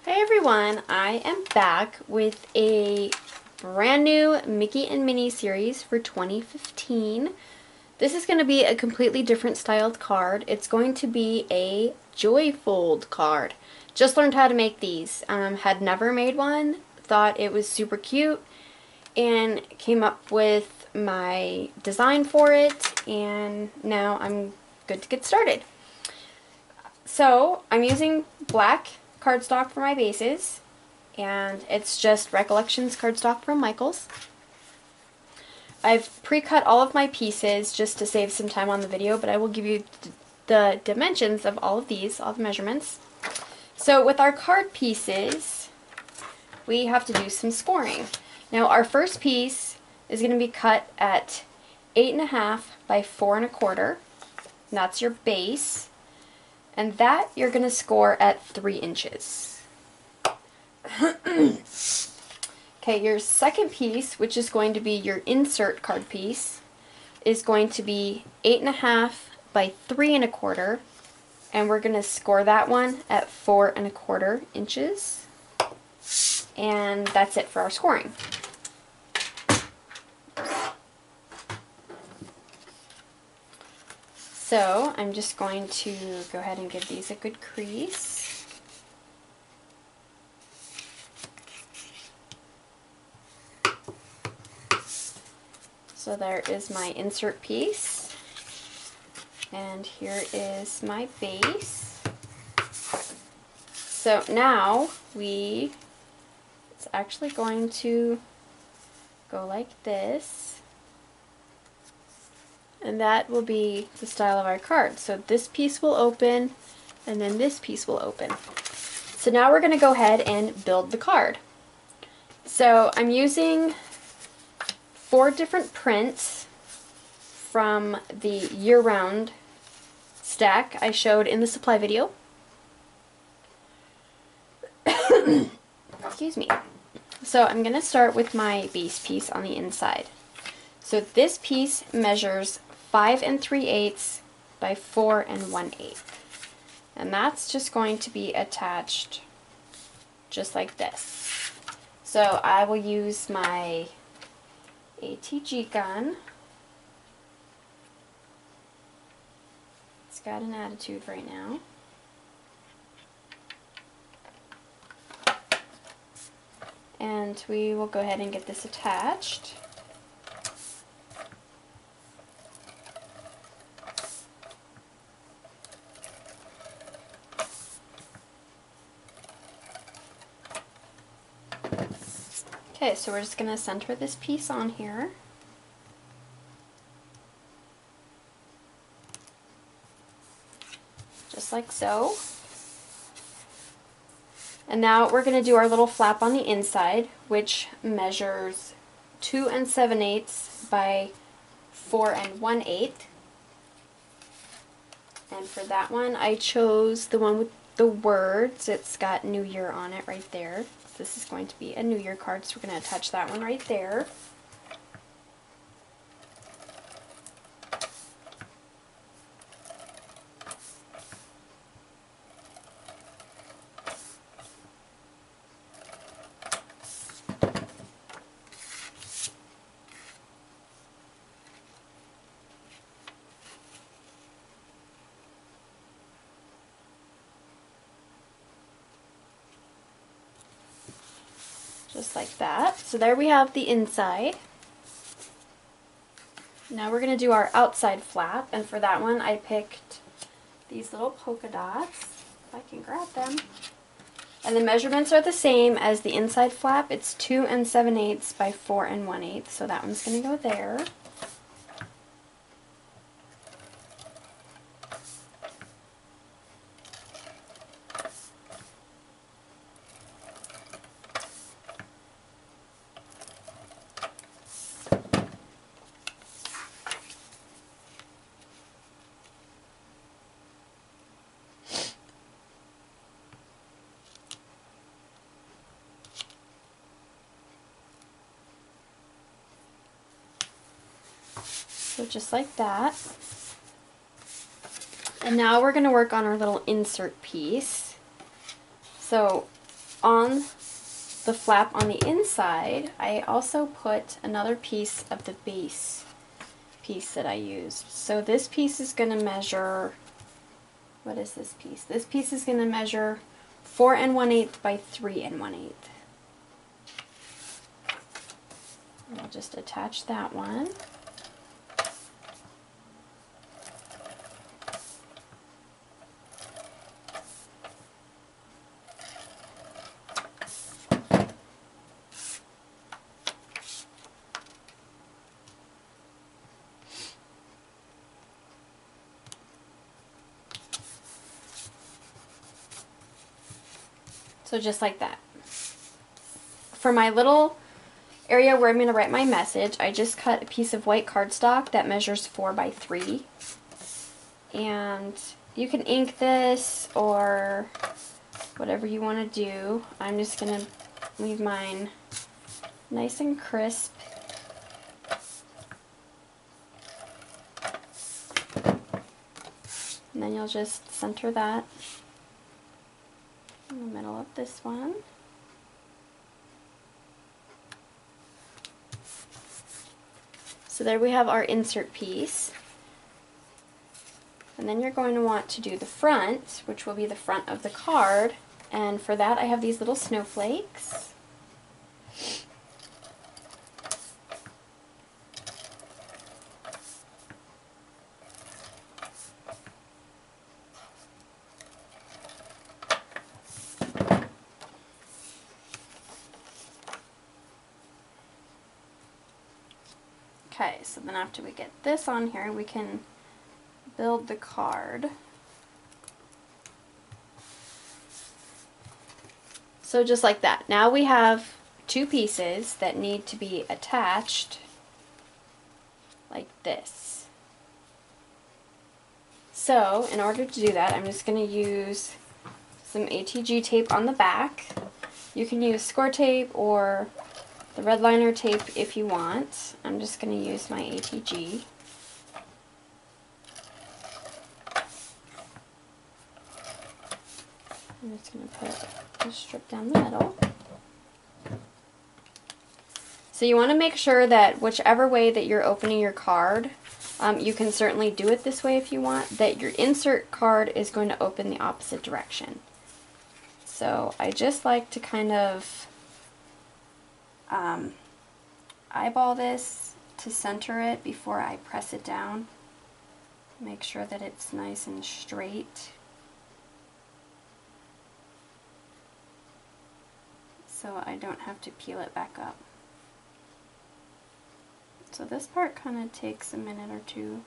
Hey everyone, I am back with a brand new Mickey and Minnie series for 2015. This is going to be a completely different styled card. It's going to be a joy fold card. Just learned how to make these. Had never made one, thought it was super cute, and came up with my design for it, and now I'm good to get started. So I'm using black cardstock for my bases, and it's just Recollections cardstock from Michaels. I've pre-cut all of my pieces just to save some time on the video, but I will give you the dimensions of all of these, all the measurements. So with our card pieces, we have to do some scoring. Now our first piece is going to be cut at 8.5 by 4 1/4. That's your base. And that you're going to score at 3 inches. Okay, your second piece, which is going to be your insert card piece, is going to be 8.5 by 3 1/4. And we're going to score that one at 4 1/4 inches. And that's it for our scoring. So I'm just going to go ahead and give these a good crease. So there is my insert piece, and here is my base. So now it's actually going to go like this. And that will be the style of our card. So this piece will open, and then this piece will open. So now we're going to go ahead and build the card. So I'm using 4 different prints from the year-round stack I showed in the supply video. Excuse me. So I'm going to start with my base piece on the inside. So this piece measures 5 3/8 by 4 1/8. And that's just going to be attached just like this. So I will use my ATG gun. It's got an attitude right now. And we will go ahead and get this attached. Okay, so we're just going to center this piece on here. Just like so. And now we're going to do our little flap on the inside, which measures 2 7/8 by 4 1/8. And for that one, I chose the one with the words. It's got New Year on it right there. This is going to be a New Year card, so we're going to attach that one right there. Just like that. So there we have the inside. Now we're going to do our outside flap, and for that one I picked these little polka dots, if I can grab them. And the measurements are the same as the inside flap. It's 2 7/8 by 4 1/8, so that one's going to go there. So just like that. And now we're going to work on our little insert piece. So on the flap on the inside, I also put another piece of the base piece that I used. So this piece is going to measure, what is this piece? This piece is going to measure 4 1/8 by 3 1/8. I'll just attach that one. So just like that. For my little area where I'm going to write my message, I just cut a piece of white cardstock that measures 4 by 3. And you can ink this or whatever you want to do. I'm just going to leave mine nice and crisp. And then you'll just center that in the middle of this one. So there we have our insert piece. And then you're going to want to do the front, which will be the front of the card. And for that I have these little snowflakes. Okay, so then after we get this on here, we can build the card. So just like that. Now we have two pieces that need to be attached like this. So in order to do that, I'm just going to use some ATG tape on the back. You can use score tape or the red liner tape if you want. I'm just going to use my ATG. I'm just going to put a strip down the middle. So you want to make sure that whichever way that you're opening your card, you can certainly do it this way if you want, that your insert card is going to open the opposite direction. So I just like to kind of eyeball this to center it before I press it down. Make sure that it's nice and straight. So I don't have to peel it back up. So this part kind of takes a minute or two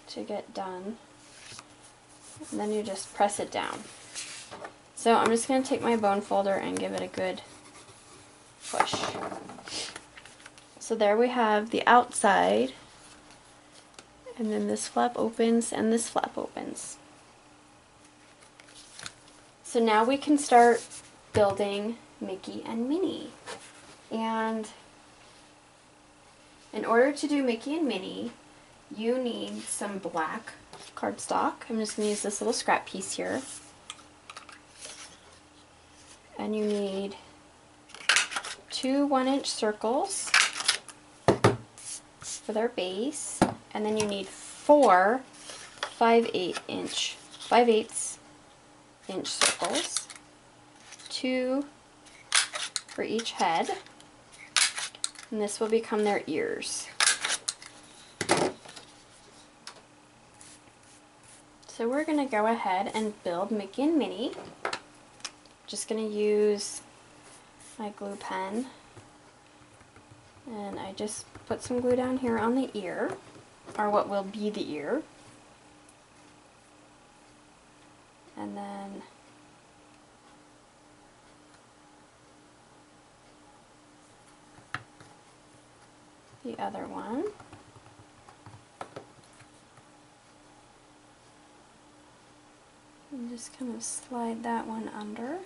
to get done. And then you just press it down. So I'm just going to take my bone folder and give it a good push. So there we have the outside, and then this flap opens and this flap opens. So now we can start building Mickey and Minnie. And in order to do Mickey and Minnie, you need some black cardstock. I'm just going to use this little scrap piece here. And you need 2 1-inch circles for their base, and then you need 4 5/8 inch circles, 2 for each head, and this will become their ears. So we're going to go ahead and build Mickey and Minnie. Just going to use my glue pen, and I just put some glue down here on the ear, or what will be the ear, and then the other one. And just kind of slide that one under.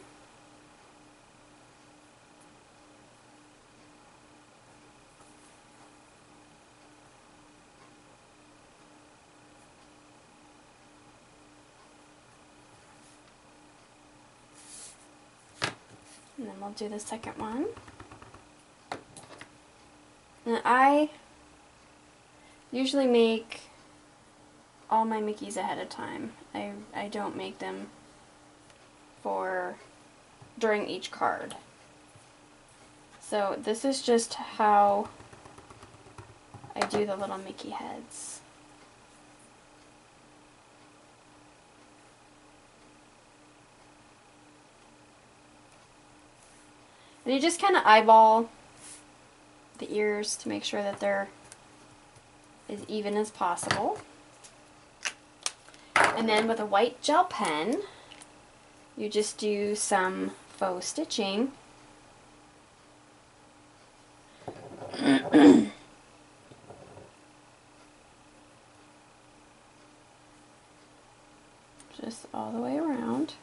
And then we'll do the second one. And I usually make all my Mickeys ahead of time. I don't make them for during each card. So this is just how I do the little Mickey heads. And you just kind of eyeball the ears to make sure that they're as even as possible. And then with a white gel pen, you just do some faux stitching. Just all the way around.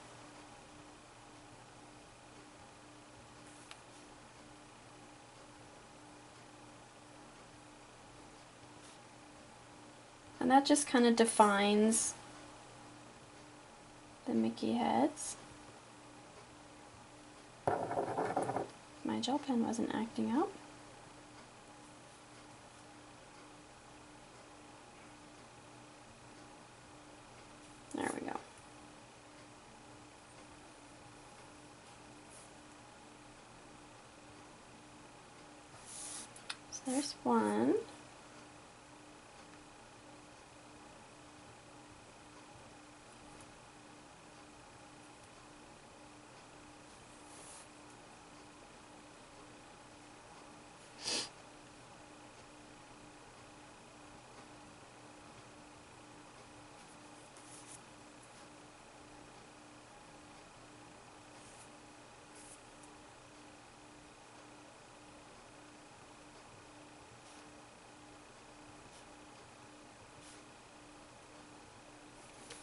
And that just kind of defines the Mickey heads. My gel pen wasn't acting up. There we go. So there's one.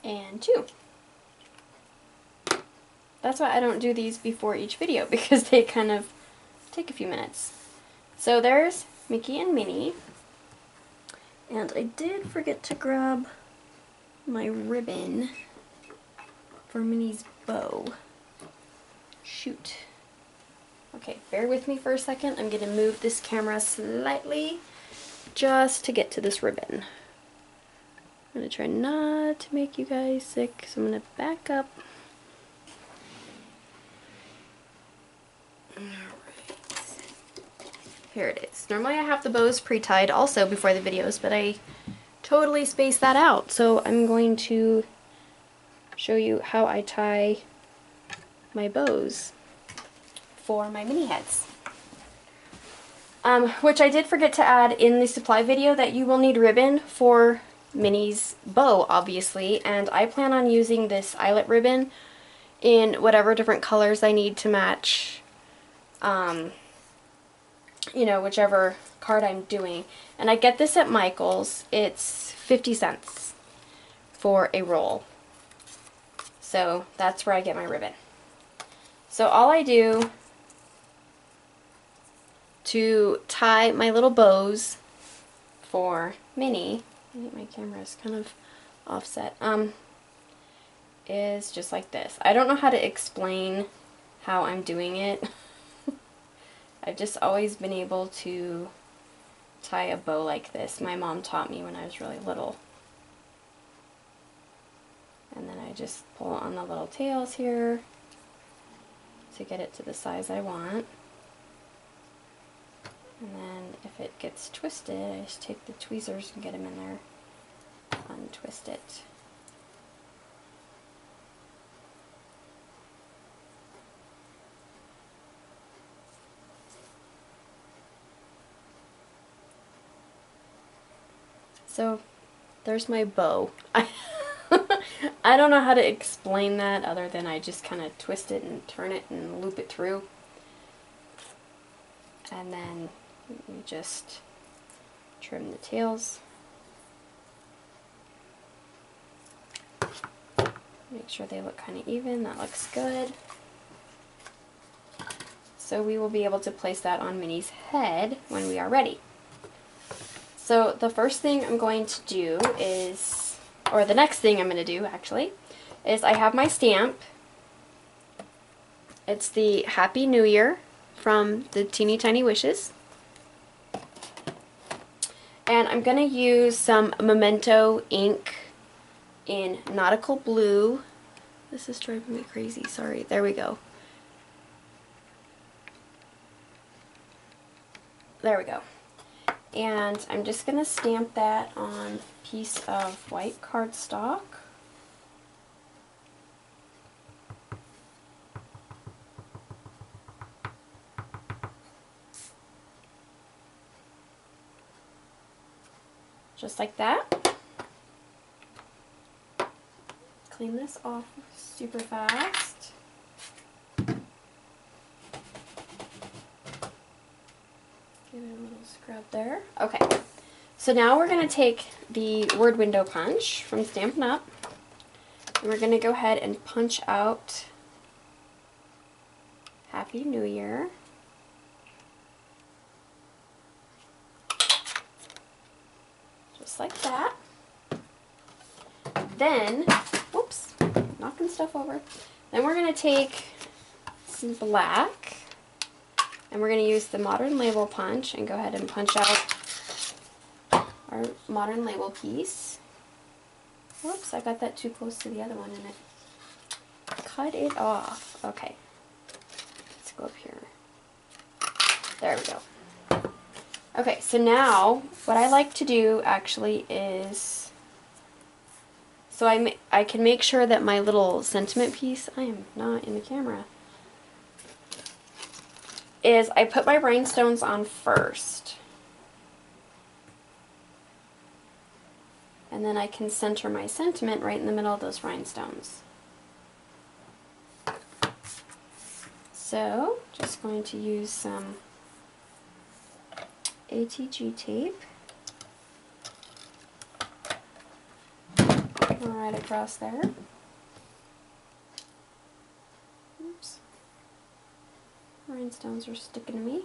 And two. That's why I don't do these before each video, because they kind of take a few minutes. So there's Mickey and Minnie. And I did forget to grab my ribbon for Minnie's bow. Shoot. Okay, bear with me for a second. I'm going to move this camera slightly just to get to this ribbon. I'm going to try not to make you guys sick, so I'm going to back up. Alright. Here it is. Normally I have the bows pre-tied also before the videos, but I totally spaced that out. So I'm going to show you how I tie my bows for my mini heads. Which I did forget to add in the supply video that you will need ribbon for Minnie's bow, obviously, and I plan on using this eyelet ribbon in whatever different colors I need to match, you know, whichever card I'm doing. And I get this at Michael's. It's 50 cents for a roll. So that's where I get my ribbon. So all I do to tie my little bows for Minnie, I think my camera is kind of offset, is just like this. I don't know how to explain how I'm doing it. I've just always been able to tie a bow like this. My mom taught me when I was really little. And then I just pull on the little tails here to get it to the size I want. And then if it gets twisted, I just take the tweezers and get them in there, untwist it. So there's my bow. I don't know how to explain that other than I just kind of twist it and turn it and loop it through. And then you just trim the tails. Make sure they look kind of even. That looks good. So we will be able to place that on Minnie's head when we are ready. So the first thing I'm going to do is, or the next thing I'm going to do actually, is I have my stamp. It's the Happy New Year from the Teeny Tiny Wishes. And I'm going to use some Memento ink in Nautical Blue. This is driving me crazy, sorry. There we go. There we go. And I'm just going to stamp that on a piece of white cardstock. Just like that. Clean this off super fast. Give it a little scrub there. Okay, so now we're going to take the word window punch from Stampin' Up! And we're going to go ahead and punch out Happy New Year. Just like that. Then, whoops, knocking stuff over. Then we're going to take some black, and we're going to use the Modern Label punch and go ahead and punch out our Modern Label piece. Whoops, I got that too close to the other one and I cut it off. Okay, let's go up here. There we go. Okay, so now what I like to do actually is, so I can make sure that my little sentiment piece, I am not in the camera, is I put my rhinestones on first. And then I can center my sentiment right in the middle of those rhinestones. So, just going to use some ATG tape right across there. Oops. Rhinestones are sticking to me.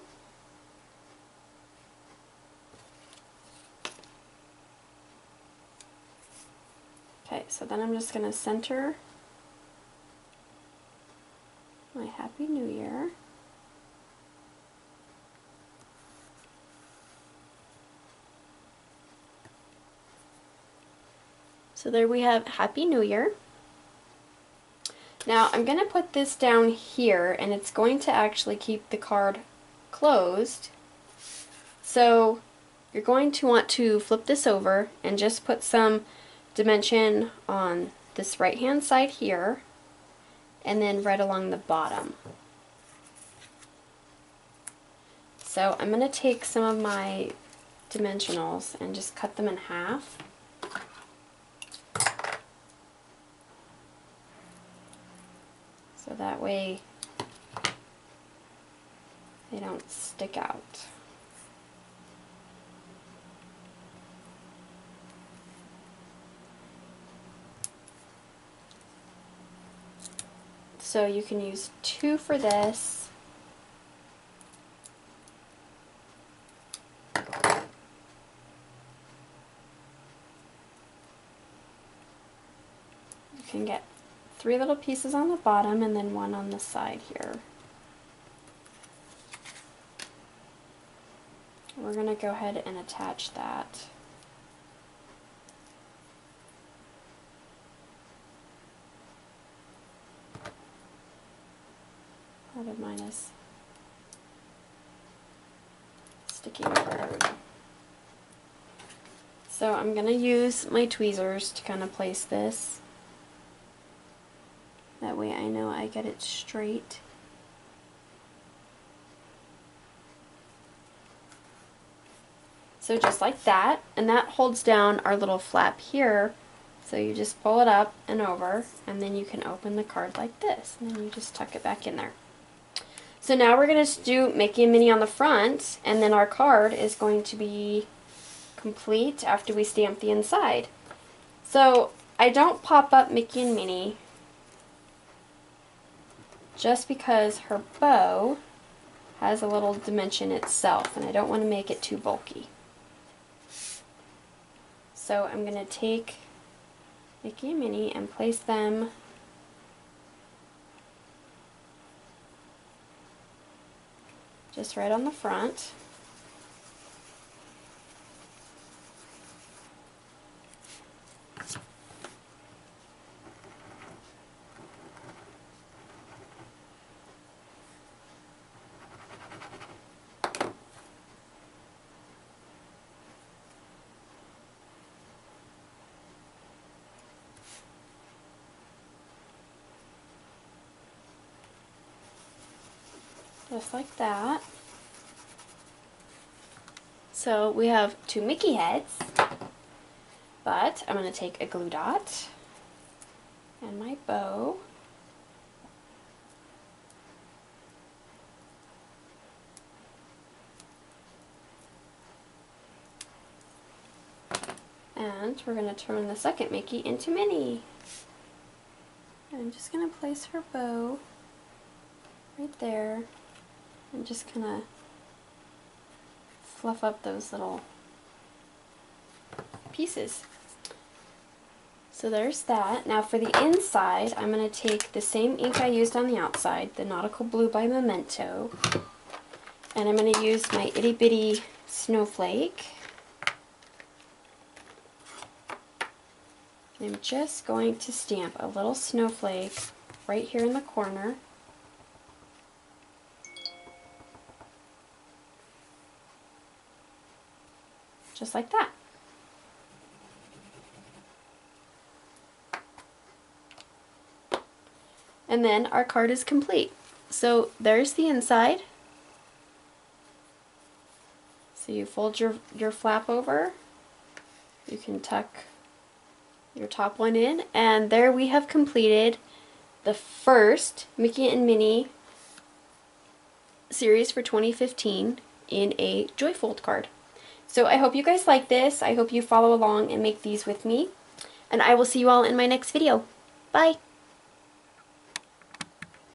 Okay, so then I'm just going to center my Happy New Year. So there we have Happy New Year. Now I'm going to put this down here, and it's going to actually keep the card closed. So you're going to want to flip this over and just put some dimension on this right hand side here, and then right along the bottom. So I'm going to take some of my dimensionals and just cut them in half. So that way they don't stick out. So you can use 2 for this. You can get 3 little pieces on the bottom and then 1 on the side here. We're going to go ahead and attach that. Part of mine is sticking over. There we go. So I'm going to use my tweezers to kind of place this. That way I know I get it straight. So just like that, and that holds down our little flap here. So you just pull it up and over, and then you can open the card like this, and then you just tuck it back in there. So now we're going to do Mickey and Minnie on the front, and then our card is going to be complete after we stamp the inside. So I don't pop up Mickey and Minnie just because her bow has a little dimension itself, and I don't want to make it too bulky. So I'm going to take Mickey and Minnie and place them just right on the front. Just like that. So we have two Mickey heads, but I'm going to take a glue dot and my bow. And we're going to turn the second Mickey into Minnie. And I'm just going to place her bow right there and just kind of fluff up those little pieces. So there's that. Now for the inside, I'm going to take the same ink I used on the outside, the Nautical Blue by Memento, and I'm going to use my itty bitty snowflake. I'm just going to stamp a little snowflake right here in the corner. Just like that. And then our card is complete. So there's the inside. So you fold your flap over. You can tuck your top one in, and there we have completed the first Mickey and Minnie series for 2015 in a Joyfold card. So I hope you guys like this. I hope you follow along and make these with me. And I will see you all in my next video. Bye!